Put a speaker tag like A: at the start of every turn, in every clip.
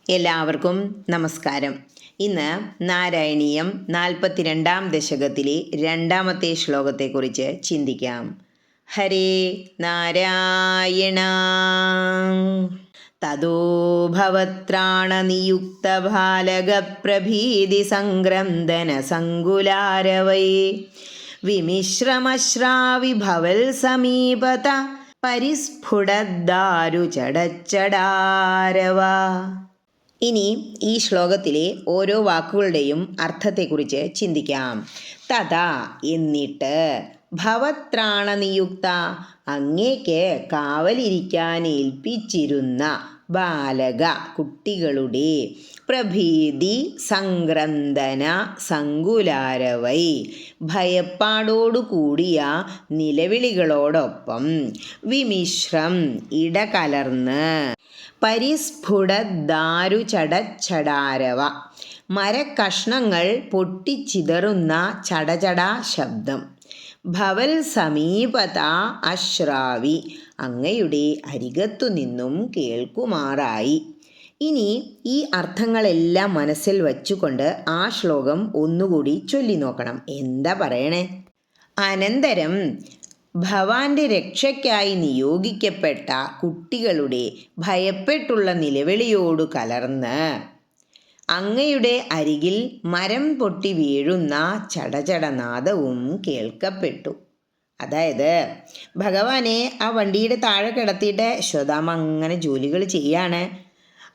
A: എല്ലാവർക്കും നമസ്കാരം. ഇന്ന് നാരായണീയം 42-ാം ദശകത്തിലെ 2-ാമത്തെ ശ്ലോകത്തെക്കുറിച്ച് ചിന്തിക്കാം. ഹരേ നാരായണ. തതോ ഭവത്രാണനിയുക്തഭാലകപ്രഭീതി സംഗ്രന്ദന സങ്കുലാരവൈ വിമിശ്രമശ്രാവിഭവൽ സമീപത പരിസ്ഫുടദ്ദാരുചടച്ചടാരവ. ഇനി ഈ ശ്ലോകത്തിലെ ഓരോ വാക്കുകളുടെയും അർത്ഥത്തെക്കുറിച്ച് ചിന്തിക്കാം. തഥാ എന്നിട്ട്, ഭവത്രാണ നിയുക്ത അങ്ങേക്ക് കാവലിരിക്കാൻ ഏൽപ്പിച്ചിരുന്ന ബാലക കുട്ടികളുടെ പ്രഭീതി സംഗ്രന്ദന സങ്കുലാരവൈ ഭയപ്പാടോടുകൂടിയ നിലവിളികളോടൊപ്പം വിമിശ്രം ഇടകലർന്ന് പരിസ്ഫുടദ്ദാരുചടച്ചടാരവ മരക്കഷ്ണങ്ങൾ പൊട്ടിച്ചിതറുന്ന ചടചട ശബ്ദം. ഭവൽ സമീപത അശ്രാവി അങ്ങയുടെ അരികത്തു നിന്നും കേൾക്കുമാറായി. ഇനി ഈ അർത്ഥങ്ങളെല്ലാം മനസ്സിൽ വച്ചുകൊണ്ട് ആ ശ്ലോകം ഒന്നുകൂടി ചൊല്ലി നോക്കണം. എന്താ പറയണേ? അനന്തരം ഭവാന്റെ രക്ഷയ്ക്കായി നിയോഗിക്കപ്പെട്ട കുട്ടികളുടെ ഭയപ്പെട്ടുള്ള നിലവിളിയോടു കലർന്ന് അങ്ങയുടെ അരികിൽ മരം പൊട്ടി വീഴുന്ന ചടചടനാദവും കേൾക്കപ്പെട്ടു. അതായത് ഭഗവാനെ ആ വണ്ടിയുടെ താഴെ കിടത്തിയിട്ട് യശോദാമ്മ അങ്ങനെ ജോലികൾ ചെയ്യാണ്.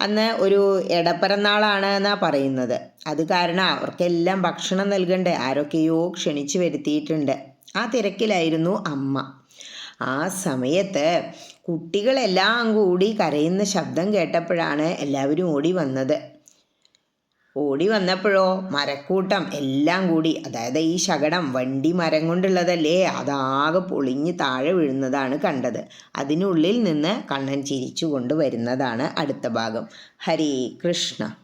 A: അന്ന് ഒരു എടപ്പിറന്നാളാണ് എന്നാണ് പറയുന്നത്. അത് കാരണം അവർക്കെല്ലാം ഭക്ഷണം നൽകണ്ടേ. ആരൊക്കെയോ ക്ഷണിച്ചു വരുത്തിയിട്ടുണ്ട്. ആ തിരക്കിലായിരുന്നു അമ്മ. ആ സമയത്ത് കുട്ടികളെല്ലാം കൂടി കരയുന്ന ശബ്ദം കേട്ടപ്പോഴാണ് എല്ലാവരും ഓടി വന്നത്. ഓടി വന്നപ്പോഴോ മരക്കൂട്ടം എല്ലാം കൂടി, അതായത് ഈ ശകടം വണ്ടി മരം കൊണ്ടുള്ളതല്ലേ, അതാകെ പൊളിഞ്ഞ് താഴെ വീഴുന്നതാണ് കണ്ടത്. അതിനുള്ളിൽ നിന്ന് കണ്ണൻ ചിരിച്ചു കൊണ്ടുവരുന്നതാണ് അടുത്ത ഭാഗം. ഹരേ കൃഷ്ണ.